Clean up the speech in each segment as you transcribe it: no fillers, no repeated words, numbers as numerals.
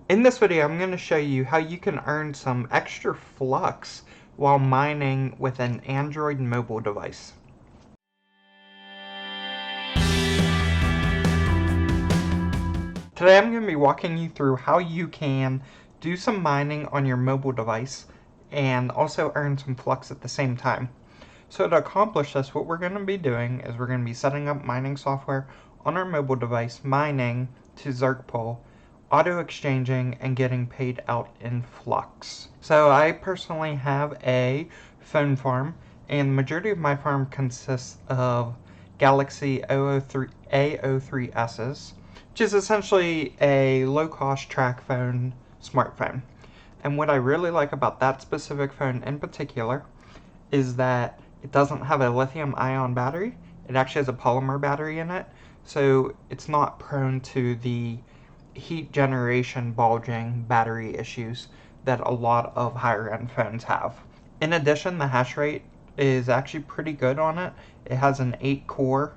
In this video, I'm going to show you how you can earn some extra Flux while mining with an Android mobile device. Today I'm going to be walking you through how you can do some mining on your mobile device and also earn some Flux at the same time. So to accomplish this, what we're going to be doing is we're going to be setting up mining software on our mobile device, mining to Zerkpool, auto-exchanging, and getting paid out in Flux. So I personally have a phone farm, and the majority of my farm consists of Galaxy A03Ss, which is essentially a low-cost track phone smartphone. And what I really like about that specific phone in particular is that it doesn't have a lithium-ion battery. It actually has a polymer battery in it, so it's not prone to the heat generation bulging battery issues that a lot of higher end phones have. In addition, the hash rate is actually pretty good on it. It has an 8-core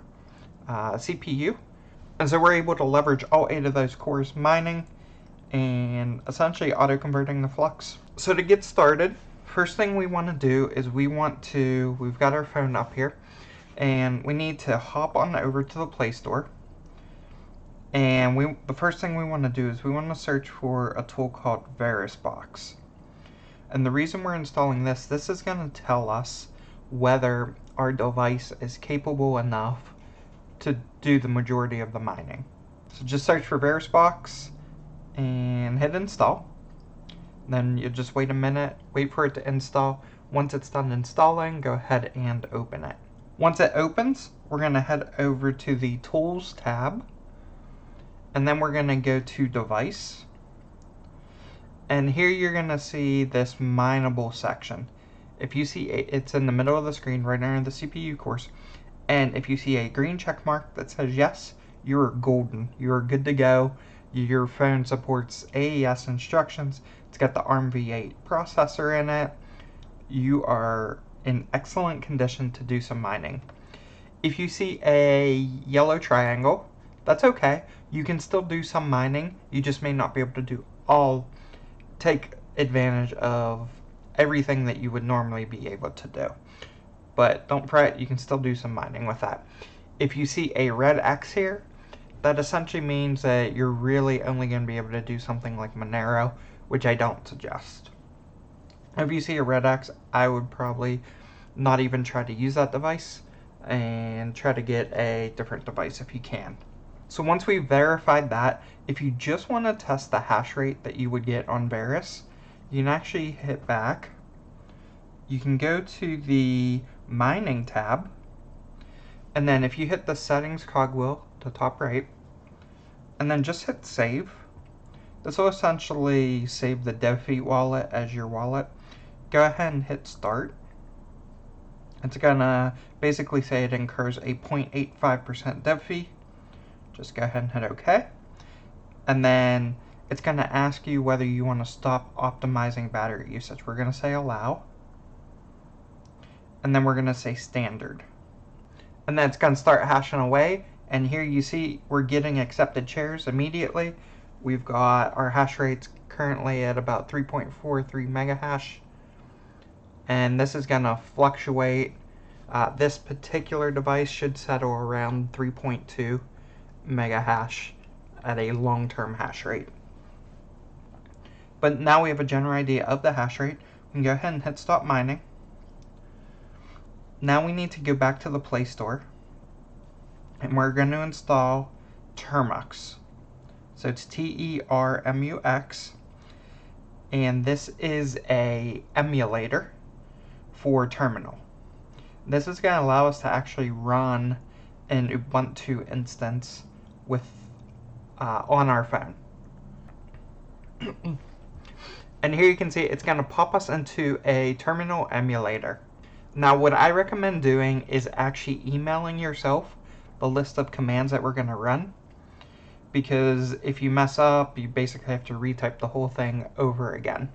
CPU, and so we're able to leverage all 8 of those cores mining and essentially auto-converting the Flux. So to get started, first thing we want to do is we've got our phone up here, and we need to hop on over to the Play Store. And the first thing we want to do is we want to search for a tool called VerusBox. And the reason we're installing this is going to tell us whether our device is capable enough to do the majority of the mining. So just search for VerusBox and hit install. Then you just wait a minute, wait for it to install. Once it's done installing, go ahead and open it. Once it opens, we're going to head over to the Tools tab, and then we're going to go to Device. And here you're going to see this mineable section. If you see it's in the middle of the screen right under the CPU cores, and if you see a green check mark that says yes, you're golden. You're good to go. Your phone supports AES instructions. It's got the ARM v8 processor in it. You are in excellent condition to do some mining. If you see a yellow triangle, that's okay. You can still do some mining. You just may not be able to take advantage of everything that you would normally be able to do. But don't fret, you can still do some mining with that. If you see a red X here, that essentially means that you're really only going to be able to do something like Monero, which I don't suggest. If you see a red X, I would probably not even try to use that device and try to get a different device if you can. So once we've verified that, if you just want to test the hash rate that you would get on Verus, you can actually hit back. You can go to the mining tab, and then if you hit the settings cogwheel to top right, and then just hit save, this will essentially save the DevFeet wallet as your wallet. Go ahead and hit start. It's gonna basically say it incurs a 0.85% dev fee. Just go ahead and hit OK. And then it's gonna ask you whether you want to stop optimizing battery usage. We're gonna say allow. And then we're gonna say standard. And then it's gonna start hashing away. And here you see we're getting accepted shares immediately. We've got our hash rates currently at about 3.43 mega hash. And this is going to fluctuate. This particular device should settle around 3.2 mega hash at a long-term hash rate. But now we have a general idea of the hash rate. We can go ahead and hit stop mining. Now we need to go back to the Play Store, and we're going to install Termux. So it's Termux, and this is a emulator for terminal. This is going to allow us to actually run an Ubuntu instance with on our phone. And here you can see it's going to pop us into a terminal emulator. Now what I recommend doing is actually emailing yourself the list of commands that we're going to run, because if you mess up, you basically have to retype the whole thing over again.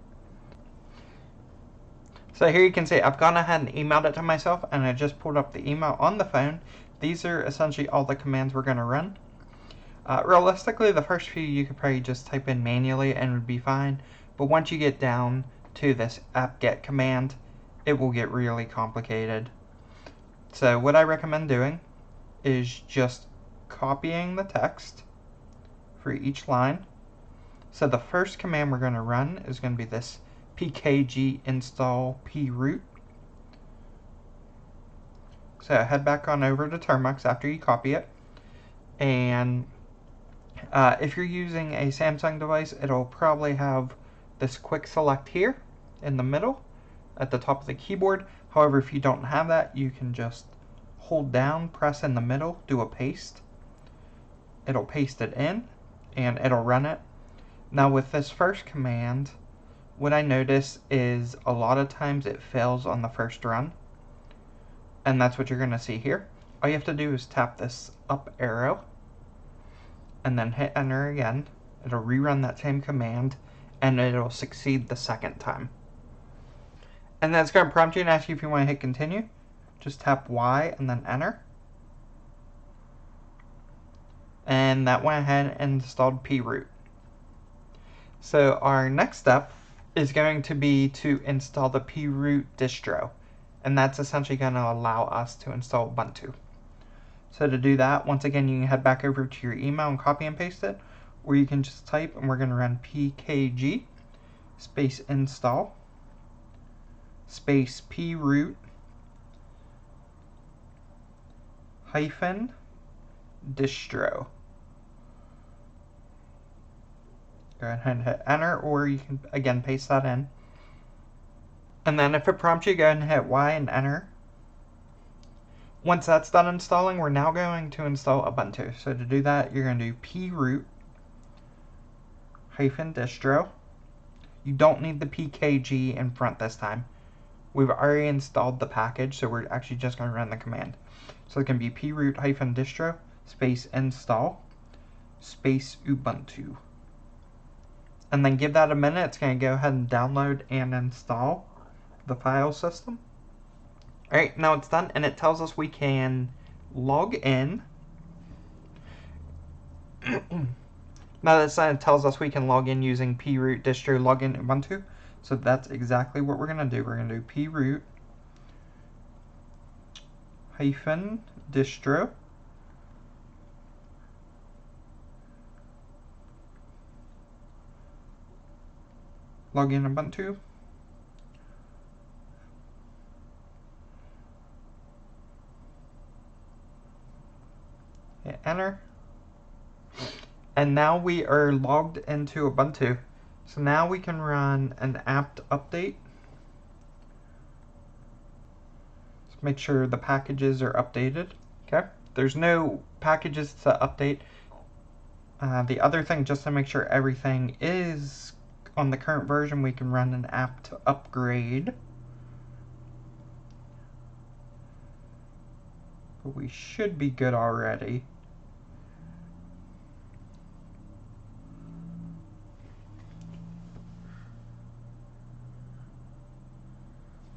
So here you can see I've gone ahead and emailed it to myself, and I just pulled up the email on the phone. These are essentially all the commands we're going to run. Realistically, the first few you could probably just type in manually and it would be fine, but once you get down to this apt-get command, it will get really complicated. So what I recommend doing is just copying the text for each line. So the first command we're going to run is going to be this pkg install proot. So head back on over to Termux after you copy it, and if you're using a Samsung device, it'll probably have this quick select here in the middle at the top of the keyboard. However, if you don't have that, you can just hold down, press in the middle, do a paste. It'll paste it in and it'll run it. Now with this first command, what I notice is a lot of times it fails on the first run, and that's what you're going to see here. All you have to do is tap this up arrow and then hit enter again. It'll rerun that same command and it'll succeed the second time. And then it's going to prompt you and ask you if you want to hit continue. Just tap Y and then enter. And that went ahead and installed proot. So our next step is going to be to install the proot distro. And that's essentially going to allow us to install Ubuntu. So to do that, once again, you can head back over to your email and copy and paste it, or you can just type, and we're going to run pkg space install space proot hyphen distro. Go ahead and hit enter, or you can again paste that in. And then if it prompts you, go ahead and hit Y and enter. Once that's done installing, we're now going to install Ubuntu. So to do that, you're going to do proot hyphen distro. You don't need the pkg in front this time. We've already installed the package, so we're actually just going to run the command. So it's going to be proot hyphen distro space install space Ubuntu. And then give that a minute. It's going to go ahead and download and install the file system. Alright, now it's done, and it tells us we can log in. Now this it tells us we can log in using proot distro login Ubuntu. So that's exactly what we're going to do. We're going to do proot hyphen distro login Ubuntu. Hit enter. And now we are logged into Ubuntu. So now we can run an apt update. Let's make sure the packages are updated. Okay, there's no packages to update. The other thing, just to make sure everything is on the current version, we can run an apt upgrade. But we should be good already.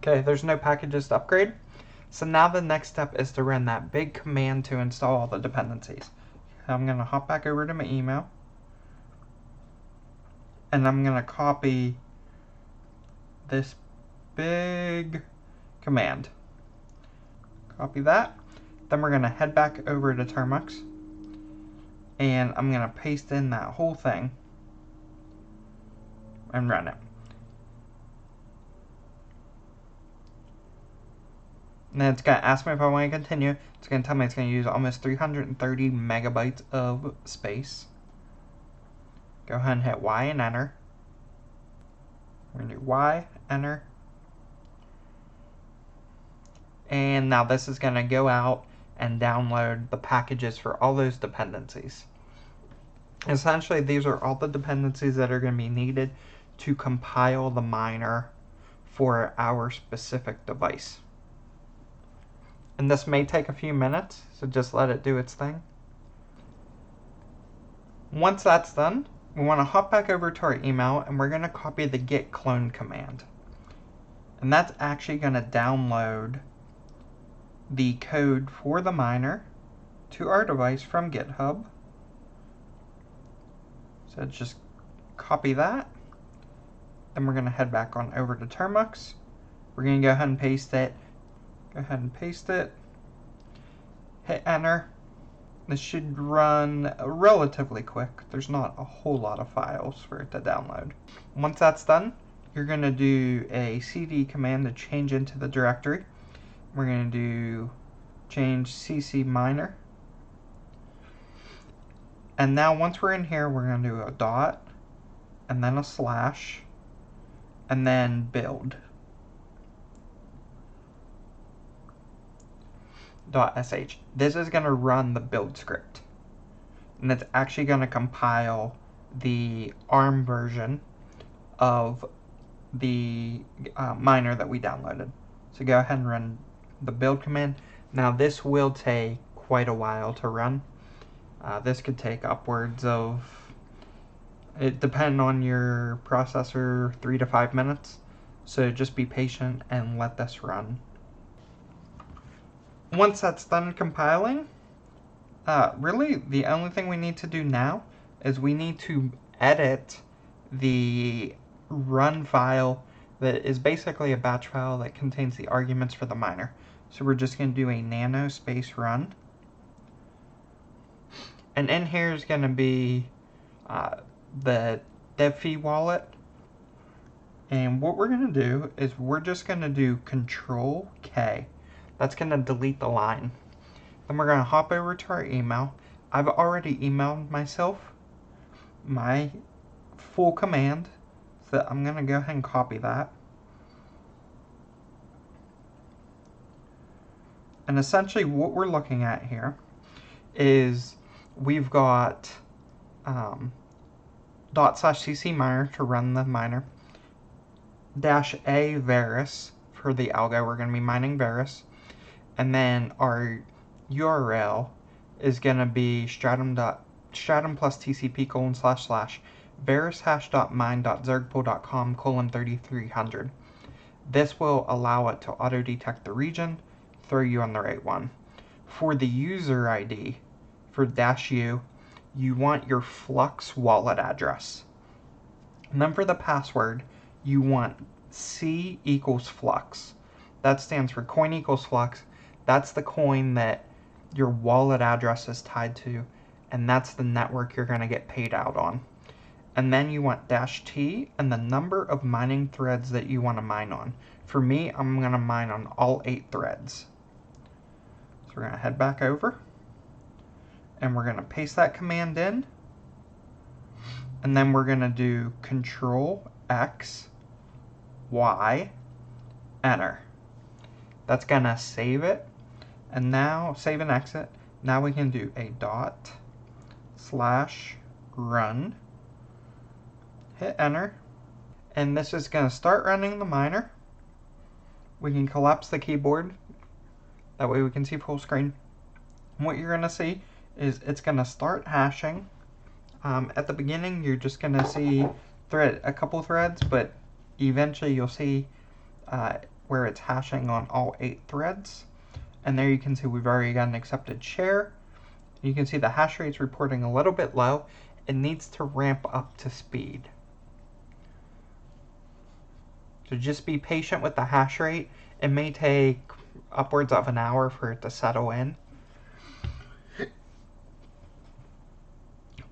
Okay, there's no packages to upgrade. So now the next step is to run that big command to install all the dependencies. I'm going to hop back over to my email. And I'm going to copy this big command. Copy that. Then we're going to head back over to Termux. And I'm going to paste in that whole thing and run it. And then it's going to ask me if I want to continue. It's going to tell me it's going to use almost 330 megabytes of space. Go ahead and hit Y and enter. We're going to do Y, enter. And now this is going to go out and download the packages for all those dependencies. Essentially, these are all the dependencies that are going to be needed to compile the miner for our specific device. And this may take a few minutes, so just let it do its thing. Once that's done, we want to hop back over to our email and we're going to copy the git clone command. And that's actually going to download the code for the miner to our device from GitHub. So just copy that. Then we're going to head back on over to Termux. We're going to go ahead and paste it. Go ahead and paste it. Hit enter. This should run relatively quick. There's not a whole lot of files for it to download. Once that's done, you're going to do a cd command to change into the directory. We're going to do change cc minor. And now once we're in here, we're going to do a dot, and then a slash, and then build. .sh. This is going to run the build script. And it's actually going to compile the ARM version of the miner that we downloaded. So go ahead and run the build command. Now this will take quite a while to run. This could take upwards of, it depends on your processor, 3 to 5 minutes. So just be patient and let this run. Once that's done compiling, really the only thing we need to do now is we need to edit the run file that is basically a batch file that contains the arguments for the miner. So we're just going to do a nano space run. And in here is going to be the DevFi wallet. And what we're going to do is we're just going to do Control K. That's going to delete the line. Then we're going to hop over to our email. I've already emailed myself my full command, so I'm going to go ahead and copy that. And essentially what we're looking at here is we've got ./cc miner to run the miner, -a Varus for the algo. We're going to be mining Varus. And then our URL is going to be stratum plus tcp:// varushash.mine.zergpool.com:3300. This will allow it to auto detect the region, throw you on the right one. For the user ID, for -u, you want your Flux wallet address. And then for the password, you want C equals Flux. That stands for coin equals Flux. That's the coin that your wallet address is tied to, and that's the network you're going to get paid out on. And then you want -t and the number of mining threads that you want to mine on. For me, I'm going to mine on all 8 threads. So we're going to head back over, and we're going to paste that command in, and then we're going to do Control X, Y, enter. That's going to save it. And now, save and exit. Now we can do a ./run. Hit enter. And this is going to start running the miner. We can collapse the keyboard. That way we can see full screen. And what you're going to see is it's going to start hashing. At the beginning, you're just going to see a couple threads, but eventually you'll see where it's hashing on all 8 threads. And there you can see we've already got an accepted share. You can see the hash rate's reporting a little bit low. It needs to ramp up to speed. So just be patient with the hash rate. It may take upwards of an hour for it to settle in.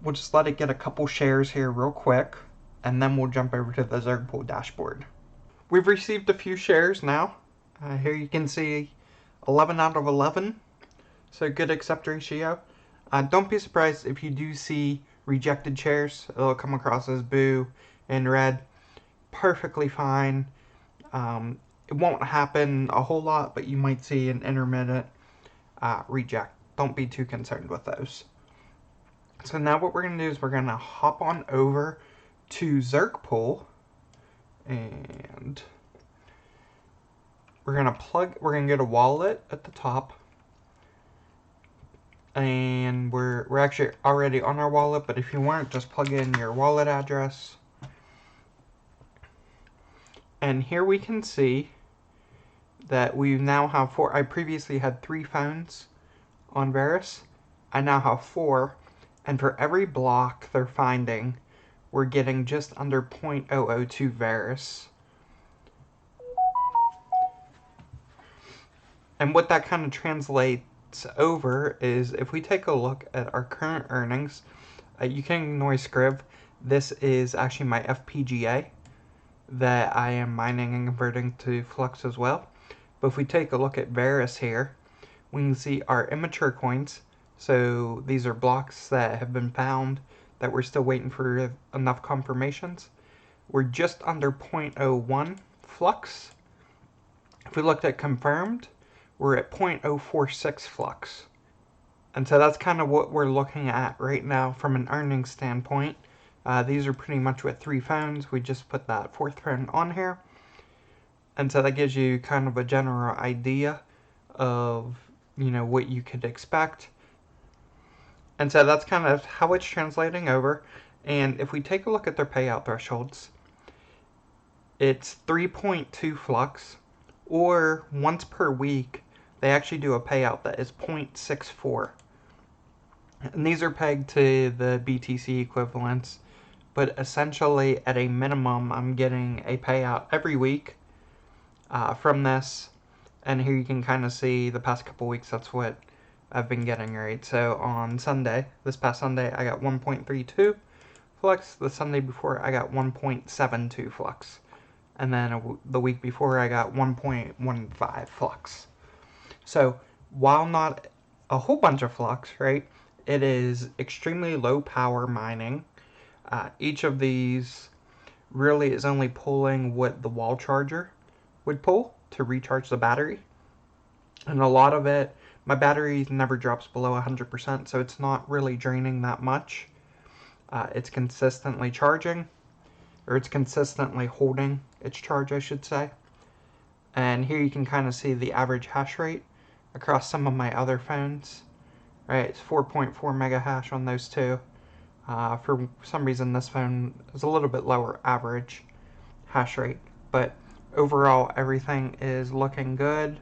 We'll just let it get a couple shares here real quick, and then we'll jump over to the Zergpool dashboard. We've received a few shares now. Here you can see 11 out of 11, so good accept ratio. Don't be surprised if you do see rejected shares. It'll come across as boo in red. Perfectly fine. It won't happen a whole lot, but you might see an intermittent reject. Don't be too concerned with those. So now what we're going to do is we're going to hop on over to Zergpool, and we're going to get a wallet at the top, and we're actually already on our wallet, but if you weren't, just plug in your wallet address. And here we can see that we now have 4. I previously had 3 phones on Varus. I now have 4, and for every block they're finding, we're getting just under 0.002 Varus. And what that kind of translates over is if we take a look at our current earnings, you can ignore Scriv. This is actually my FPGA that I am mining and converting to Flux as well. But if we take a look at Varus here, we can see our immature coins. So these are blocks that have been found that we're still waiting for enough confirmations. We're just under 0.01 Flux. If we looked at confirmed, we're at 0.046 Flux. And so that's kind of what we're looking at right now from an earnings standpoint. These are pretty much with 3 phones. We just put that 4th phone on here. And so that gives you kind of a general idea of, what you could expect. And so that's kind of how it's translating over. And if we take a look at their payout thresholds, it's 3.2 Flux, or once per week, they actually do a payout that is 0.64. And these are pegged to the BTC equivalents, but essentially at a minimum, I'm getting a payout every week from this. And here you can kind of see the past couple weeks, that's what I've been getting, right? So on Sunday, this past Sunday, I got 1.32 Flux. The Sunday before, I got 1.72 Flux. And then the week before, I got 1.15 Flux. So while not a whole bunch of Flux, right, it is extremely low power mining. Each of these really is only pulling what the wall charger would pull to recharge the battery. And a lot of it, my battery never drops below 100%, so it's not really draining that much. It's consistently charging, or it's consistently holding its charge, I should say. And here you can kind of see the average hash rate across some of my other phones. Right, it's 4.4 mega hash on those two. For some reason, this phone is a little bit lower average hash rate, but overall, everything is looking good,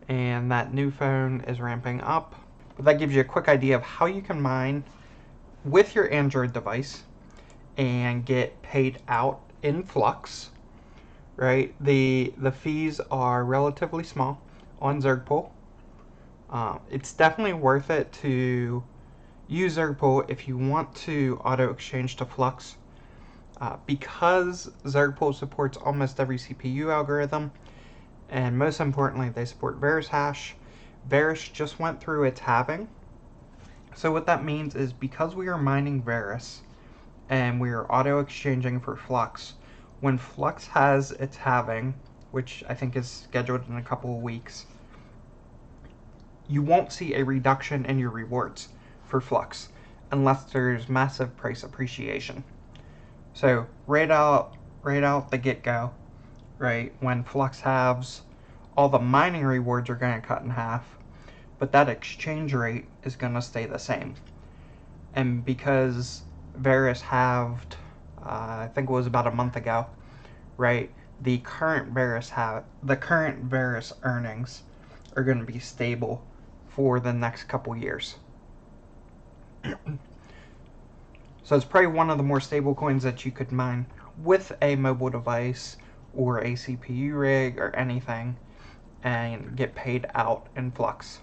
and that new phone is ramping up. But that gives you a quick idea of how you can mine with your Android device and get paid out in Flux. Right, the fees are relatively small on Zergpool. It's definitely worth it to use Zergpool if you want to auto exchange to Flux. Because Zergpool supports almost every CPU algorithm, and most importantly, they support Varus hash. Varus just went through its halving. So what that means is because we are mining Varus and we are auto exchanging for Flux, when Flux has its halving, which I think is scheduled in a couple of weeks, you won't see a reduction in your rewards for Flux unless there's massive price appreciation. So right out the get-go, right, when Flux halves, all the mining rewards are going to cut in half, but that exchange rate is going to stay the same. And because Varus halved, I think it was about a month ago, right, the current Varus earnings are going to be stable for the next couple years. So it's probably one of the more stable coins that you could mine with a mobile device or a CPU rig or anything and get paid out in Flux.